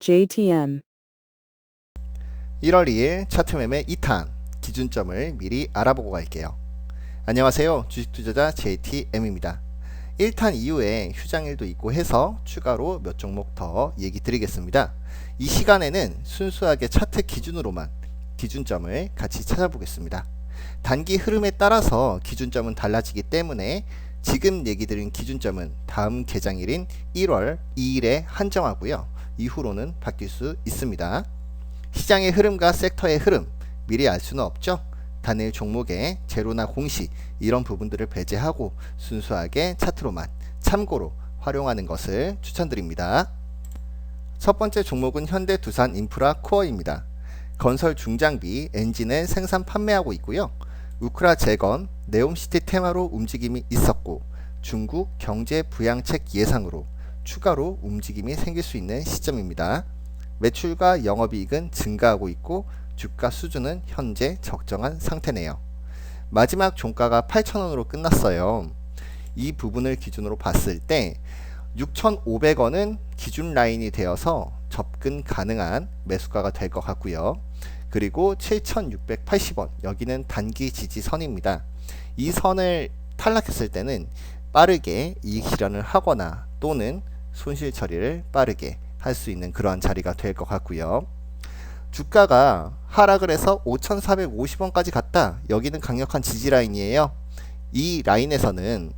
JTM 1월 2일 차트 매매 2탄 기준점을 미리 알아보고 갈게요. 안녕하세요. 주식투자자 JTM입니다. 1탄 이후에 휴장일도 있고 해서 추가로 몇 종목 더 얘기 드리겠습니다. 이 시간에는 순수하게 차트 기준으로만 기준점을 같이 찾아보겠습니다. 단기 흐름에 따라서 기준점은 달라지기 때문에 지금 얘기 드린 기준점은 다음 개장일인 1월 2일에 한정하고요. 이후로는 바뀔 수 있습니다. 시장의 흐름과 섹터의 흐름 미리 알 수는 없죠. 단일 종목의 제로나 공시 이런 부분들을 배제하고 순수하게 차트로만 참고로 활용하는 것을 추천드립니다. 첫 번째 종목은 현대두산인프라코어입니다. 건설 중장비 엔진을 생산 판매하고 있고요. 우크라 재건 네옴시티 테마로 움직임이 있었고 중국 경제 부양책 예상으로 추가로 움직임이 생길 수 있는 시점입니다. 매출과 영업이익은 증가하고 있고 주가 수준은 현재 적정한 상태네요. 마지막 종가가 8,000원으로 끝났어요. 이 부분을 기준으로 봤을 때 6,500원은 기준 라인이 되어서 접근 가능한 매수가가 될 것 같고요. 그리고 7,680원 여기는 단기 지지선입니다. 이 선을 탈락했을 때는 빠르게 이익 실현을 하거나 또는 손실 처리를 빠르게 할 수 있는 그러한 자리가 될 것 같고요. 주가가 하락을 해서 5,450원까지 갔다. 여기는 강력한 지지 라인이에요. 이 라인에서는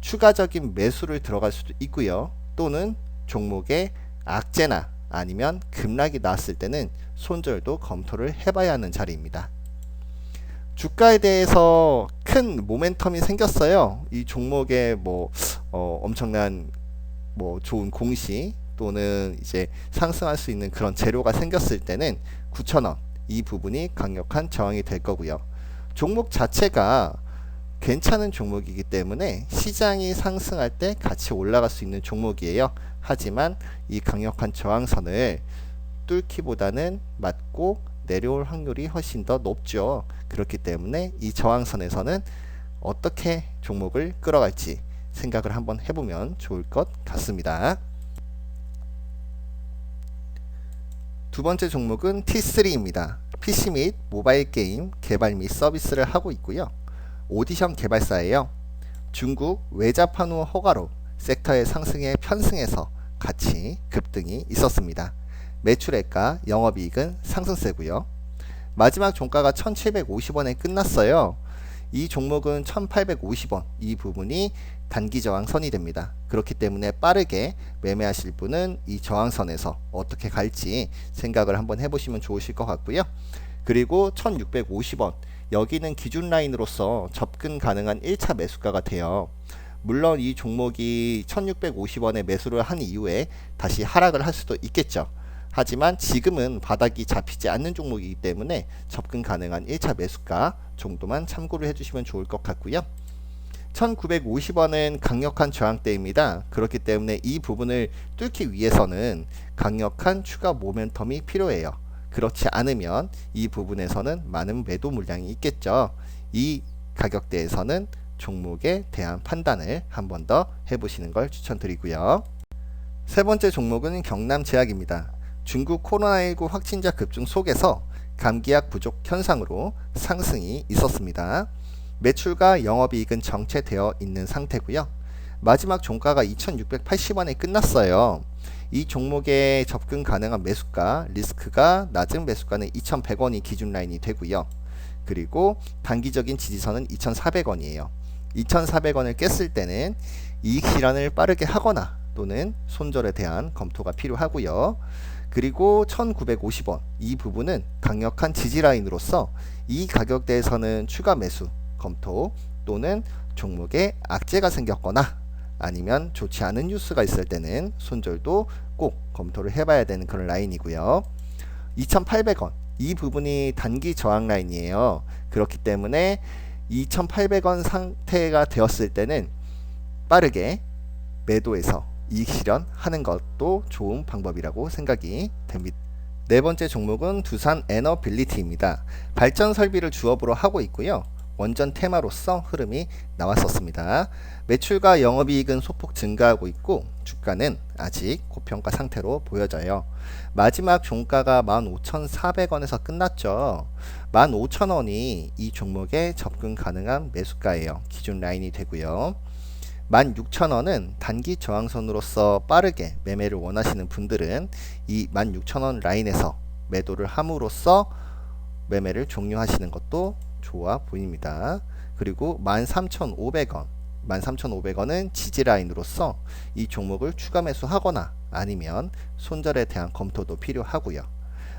추가적인 매수를 들어갈 수도 있고요. 또는 종목의 악재나 아니면 급락이 나왔을 때는 손절도 검토를 해봐야 하는 자리입니다. 주가에 대해서 큰 모멘텀이 생겼어요. 이 종목에 엄청난 좋은 공시 또는 이제 상승할 수 있는 그런 재료가 생겼을 때는 9,000원 이 부분이 강력한 저항이 될 거고요. 종목 자체가 괜찮은 종목이기 때문에 시장이 상승할 때 같이 올라갈 수 있는 종목이에요. 하지만 이 강력한 저항선을 뚫기보다는 맞고 내려올 확률이 훨씬 더 높죠. 그렇기 때문에 이 저항선에서는 어떻게 종목을 끌어갈지 생각을 한번 해보면 좋을 것 같습니다. 두 번째 종목은 T3입니다. PC 및 모바일 게임 개발 및 서비스를 하고 있고요. 오디션 개발사예요. 중국 외자판 후 허가로 섹터의 상승에 편승해서 같이 급등이 있었습니다. 매출액과 영업이익은 상승세고요. 마지막 종가가 1,750원에 끝났어요. 이 종목은 1,850원 이 부분이 단기 저항선이 됩니다. 그렇기 때문에 빠르게 매매하실 분은 이 저항선에서 어떻게 갈지 생각을 한번 해보시면 좋으실 것 같고요. 그리고 1,650원 여기는 기준 라인으로서 접근 가능한 1차 매수가가 돼요. 물론 이 종목이 1,650원에 매수를 한 이후에 다시 하락을 할 수도 있겠죠. 하지만 지금은 바닥이 잡히지 않는 종목이기 때문에 접근 가능한 1차 매수가 정도만 참고를 해주시면 좋을 것 같고요. 1,950원은 강력한 저항대입니다. 그렇기 때문에 이 부분을 뚫기 위해서는 강력한 추가 모멘텀이 필요해요. 그렇지 않으면 이 부분에서는 많은 매도 물량이 있겠죠. 이 가격대에서는 종목에 대한 판단을 한 번 더 해보시는 걸 추천드리고요. 세 번째 종목은 경남제약입니다. 중국 코로나19 확진자 급증 속에서 감기약 부족 현상으로 상승이 있었습니다. 매출과 영업이익은 정체되어 있는 상태고요. 마지막 종가가 2,680원에 끝났어요. 이 종목의 접근 가능한 매수가 리스크가 낮은 매수가는 2,100원이 기준 라인이 되고요. 그리고 단기적인 지지선은 2,400원이에요. 2,400원을 깼을 때는 이익 실현을 빠르게 하거나 또는 손절에 대한 검토가 필요하고요. 그리고 1,950원 이 부분은 강력한 지지 라인으로서 이 가격대에서는 추가 매수 검토 또는 종목에 악재가 생겼거나 아니면 좋지 않은 뉴스가 있을 때는 손절도 꼭 검토를 해봐야 되는 그런 라인이고요. 2,800원 이 부분이 단기 저항 라인이에요. 그렇기 때문에 2,800원 상태가 되었을 때는 빠르게 매도해서 이익 실현하는 것도 좋은 방법이라고 생각이 됩니다. 네 번째 종목은 두산 에너빌리티입니다. 발전 설비를 주업으로 하고 있고요. 원전 테마로서 흐름이 나왔었습니다. 매출과 영업이익은 소폭 증가하고 있고 주가는 아직 고평가 상태로 보여져요. 마지막 종가가 15,400원에서 끝났죠. 15,000원이 이 종목에 접근 가능한 매수가예요. 기준 라인이 되고요. 16,000원은 단기 저항선으로서 빠르게 매매를 원하시는 분들은 이 16,000원 라인에서 매도를 함으로써 매매를 종료하시는 것도 좋아 보입니다. 그리고 13,500원 13,500원은 지지라인으로서 이 종목을 추가 매수하거나 아니면 손절에 대한 검토도 필요하고요.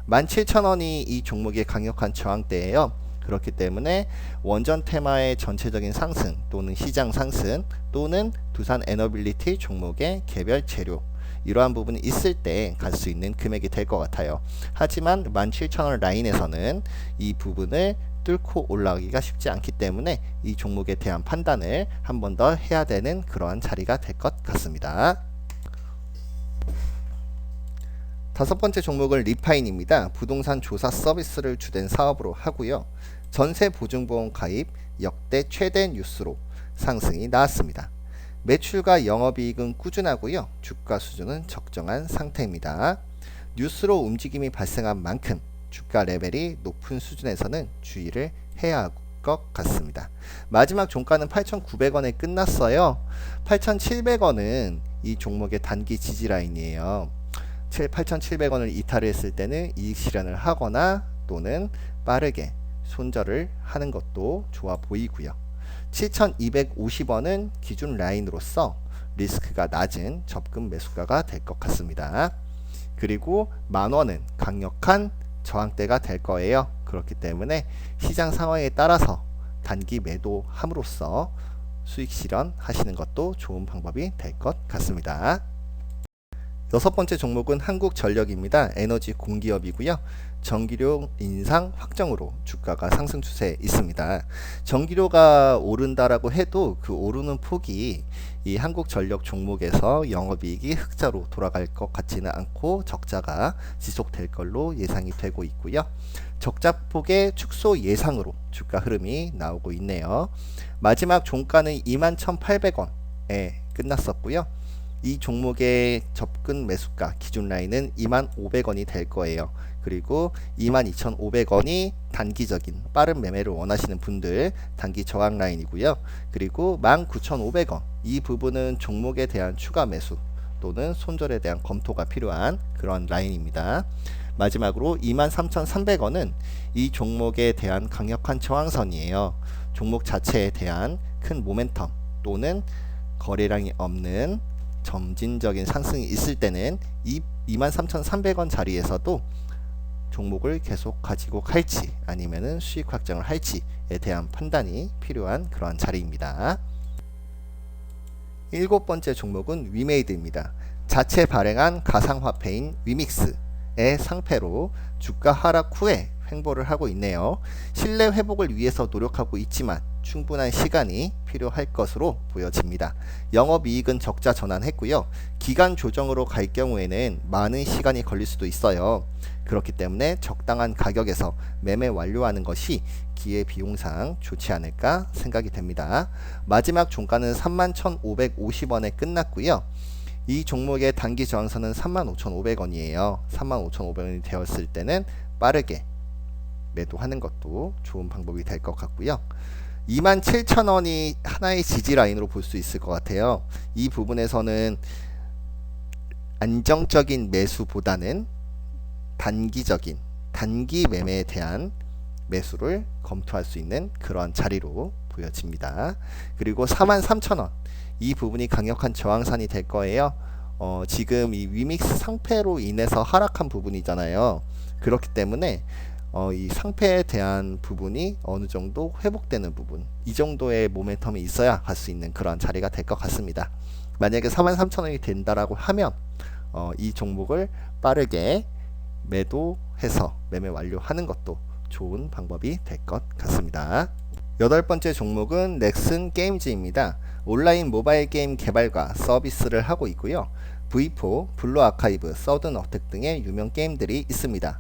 17,000원이 이 종목의 강력한 저항대예요. 그렇기 때문에 원전 테마의 전체적인 상승 또는 시장 상승 또는 두산 에너빌리티 종목의 개별 재료 이러한 부분이 있을 때 갈 수 있는 금액이 될 것 같아요. 하지만 17,000원 라인에서는 이 부분을 뚫고 올라가기가 쉽지 않기 때문에 이 종목에 대한 판단을 한 번 더 해야 되는 그러한 자리가 될 것 같습니다. 다섯 번째 종목은 리파인입니다. 부동산 조사 서비스를 주된 사업으로 하고요. 전세 보증보험 가입 역대 최대 뉴스로 상승이 나왔습니다. 매출과 영업이익은 꾸준하고요. 주가 수준은 적정한 상태입니다. 뉴스로 움직임이 발생한 만큼 주가 레벨이 높은 수준에서는 주의를 해야 할 것 같습니다. 마지막 종가는 8,900원에 끝났어요. 8,700원은 이 종목의 단기 지지 라인이에요. 8,700원을 이탈을 했을 때는 이익 실현을 하거나 또는 빠르게 손절을 하는 것도 좋아 보이고요. 7,250원은 기준 라인으로서 리스크가 낮은 접근 매수가가 될 것 같습니다. 그리고 만원은 강력한 저항대가 될 거예요. 그렇기 때문에 시장 상황에 따라서 단기 매도함으로써 수익 실현하시는 것도 좋은 방법이 될 것 같습니다. 여섯 번째 종목은 한국전력입니다. 에너지 공기업이고요. 전기료 인상 확정으로 주가가 상승 추세에 있습니다. 전기료가 오른다라고 해도 그 오르는 폭이 이 한국전력 종목에서 영업이익이 흑자로 돌아갈 것 같지는 않고 적자가 지속될 걸로 예상이 되고 있고요. 적자폭의 축소 예상으로 주가 흐름이 나오고 있네요. 마지막 종가는 21,800원에 끝났었고요. 이 종목의 접근 매수가 기준 라인은 25,500원이 될 거예요. 그리고 22,500원이 단기적인 빠른 매매를 원하시는 분들 단기 저항 라인이고요. 그리고 19,500원 이 부분은 종목에 대한 추가 매수 또는 손절에 대한 검토가 필요한 그런 라인입니다. 마지막으로 23,300원은 이 종목에 대한 강력한 저항선이에요. 종목 자체에 대한 큰 모멘텀 또는 거래량이 없는 점진적인 상승이 있을 때는 이 23,300원 자리에서도 종목을 계속 가지고 갈지 아니면은 수익 확정을 할지에 대한 판단이 필요한 그러한 자리입니다. 일곱 번째 종목은 위메이드입니다. 자체 발행한 가상화폐인 위믹스의 상패로 주가 하락 후에 횡보를 하고 있네요. 신뢰 회복을 위해서 노력하고 있지만 충분한 시간이 필요할 것으로 보여집니다. 영업이익은 적자 전환했고요. 기간 조정으로 갈 경우에는 많은 시간이 걸릴 수도 있어요. 그렇기 때문에 적당한 가격에서 매매 완료하는 것이 기회비용상 좋지 않을까 생각이 됩니다. 마지막 종가는 31,550원에 끝났고요. 이 종목의 단기 저항선은 35,500원이에요. 35,500원이 되었을 때는 빠르게 매도하는 것도 좋은 방법이 될 것 같고요. 27,000원이 하나의 지지 라인으로 볼 수 있을 것 같아요. 이 부분에서는 안정적인 매수보다는 단기적인 단기 매매에 대한 매수를 검토할 수 있는 그런 자리로 보여집니다. 그리고 43,000원 이 부분이 강력한 저항선이 될 거예요. 지금 이 위믹스 상패로 인해서 하락한 부분이잖아요. 그렇기 때문에 이 상패에 대한 부분이 어느 정도 회복되는 부분 이 정도의 모멘텀이 있어야 갈 수 있는 그런 자리가 될 것 같습니다. 만약에 43,000원이 된다라고 하면 이 종목을 빠르게 매도해서 매매 완료하는 것도 좋은 방법이 될 것 같습니다. 여덟 번째 종목은 넥슨 게임즈입니다. 온라인 모바일 게임 개발과 서비스를 하고 있고요. V4, 블루 아카이브, 서든 어택 등의 유명 게임들이 있습니다.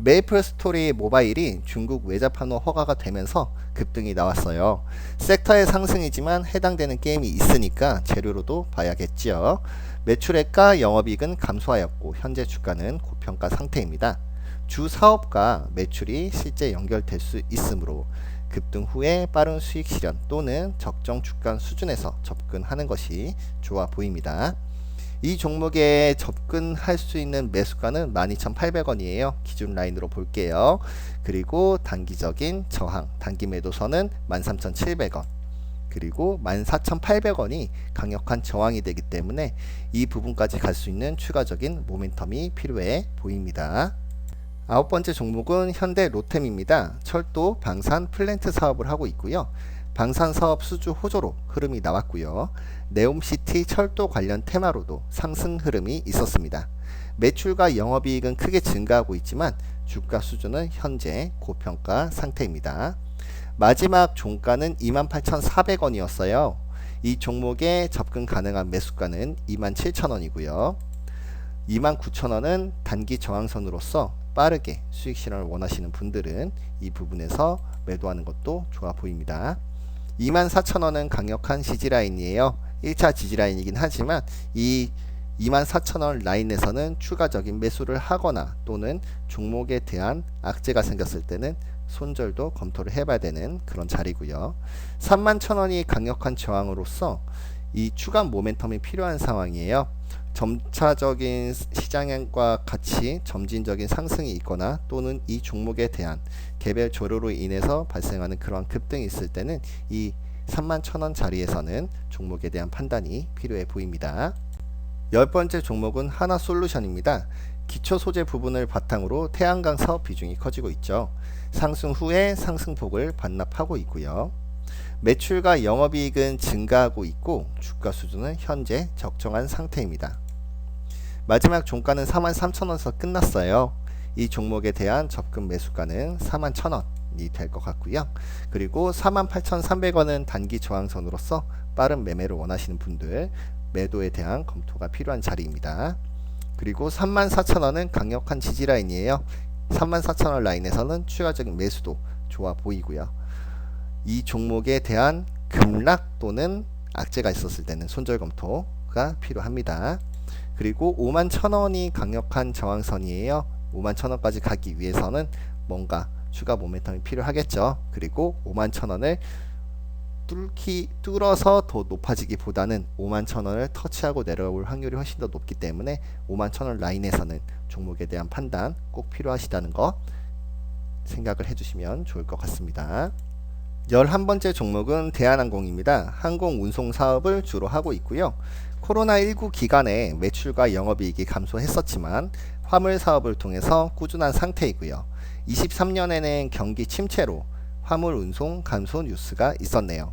메이플 스토리 모바일이 중국 외자판호 허가가 되면서 급등이 나왔어요. 섹터의 상승이지만 해당되는 게임이 있으니까 재료로도 봐야겠지요. 매출액과 영업이익은 감소하였고 현재 주가는 고평가 상태입니다. 주 사업과 매출이 실제 연결될 수 있으므로 급등 후에 빠른 수익 실현 또는 적정 주가 수준에서 접근하는 것이 좋아 보입니다. 이 종목에 접근할 수 있는 매수가는 12,800원이에요. 기준 라인으로 볼게요. 그리고 단기적인 저항, 단기 매도선은 13,700원. 그리고 14,800원이 강력한 저항이 되기 때문에 이 부분까지 갈 수 있는 추가적인 모멘텀이 필요해 보입니다. 아홉 번째 종목은 현대 로템입니다. 철도, 방산, 플랜트 사업을 하고 있고요. 방산 사업 수주 호조로 흐름이 나왔고요. 네옴시티 철도 관련 테마로도 상승 흐름이 있었습니다. 매출과 영업이익은 크게 증가하고 있지만 주가 수준은 현재 고평가 상태입니다. 마지막 종가는 28,400원이었어요. 이 종목에 접근 가능한 매수가는 27,000원이고요. 29,000원은 단기 저항선으로서 빠르게 수익 실현을 원하시는 분들은 이 부분에서 매도하는 것도 좋아 보입니다. 24,000원은 강력한 지지라인이에요. 1차 지지라인이긴 하지만 이 24,000원 라인에서는 추가적인 매수를 하거나 또는 종목에 대한 악재가 생겼을 때는 손절도 검토를 해봐야 되는 그런 자리고요. 31,000원이 강력한 저항으로서 이 추가 모멘텀이 필요한 상황이에요. 점차적인 시장과 같이 점진적인 상승이 있거나 또는 이 종목에 대한 개별 조류로 인해서 발생하는 그런 급등이 있을 때는 이 31,000원 자리에서는 종목에 대한 판단이 필요해 보입니다. 열 번째 종목은 하나솔루션입니다. 기초 소재 부분을 바탕으로 태양광 사업 비중이 커지고 있죠. 상승 후에 상승폭을 반납하고 있고요. 매출과 영업이익은 증가하고 있고 주가 수준은 현재 적정한 상태입니다. 마지막 종가는 43,000원에서 끝났어요. 이 종목에 대한 접근 매수가는 41,000원이 될 것 같고요. 그리고 48,300원은 단기 저항선으로서 빠른 매매를 원하시는 분들 매도에 대한 검토가 필요한 자리입니다. 그리고 34,000원은 강력한 지지라인이에요. 34,000원 라인에서는 추가적인 매수도 좋아 보이고요. 이 종목에 대한 급락 또는 악재가 있었을 때는 손절 검토가 필요합니다. 그리고 51,000원이 강력한 저항선이에요. 51,000원까지 가기 위해서는 뭔가 추가 모멘텀이 필요하겠죠. 그리고 51,000원을 뚫어서 더 높아지기보다는 51,000원을 터치하고 내려올 확률이 훨씬 더 높기 때문에 51,000원 라인에서는 종목에 대한 판단 꼭 필요하시다는 거 생각을 해주시면 좋을 것 같습니다. 11번째 종목은 대한항공입니다. 항공 운송 사업을 주로 하고 있고요. 코로나19 기간에 매출과 영업이익이 감소했었지만 화물 사업을 통해서 꾸준한 상태이고요. 23년에는 경기 침체로 화물 운송 감소 뉴스가 있었네요.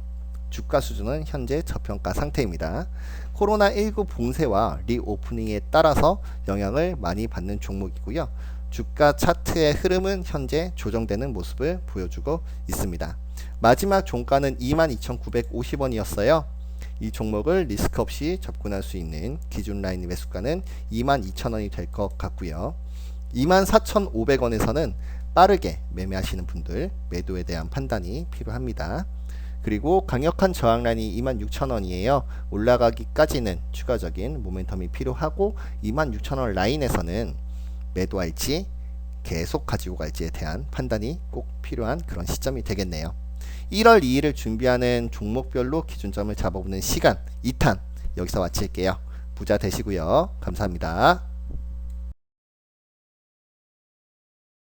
주가 수준은 현재 저평가 상태입니다. 코로나19 봉쇄와 리오프닝에 따라서 영향을 많이 받는 종목이고요. 주가 차트의 흐름은 현재 조정되는 모습을 보여주고 있습니다. 마지막 종가는 22,950원이었어요. 이 종목을 리스크 없이 접근할 수 있는 기준 라인 매수가는 22,000원이 될 것 같고요. 24,500원에서는 빠르게 매매하시는 분들 매도에 대한 판단이 필요합니다. 그리고 강력한 저항 라인이 26,000원이에요. 올라가기까지는 추가적인 모멘텀이 필요하고 26,000원 라인에서는 매도할지 계속 가지고 갈지에 대한 판단이 꼭 필요한 그런 시점이 되겠네요. 1월 2일을 준비하는 종목별로 기준점을 잡아보는 시간 2탄 여기서 마칠게요. 부자 되시고요. 감사합니다.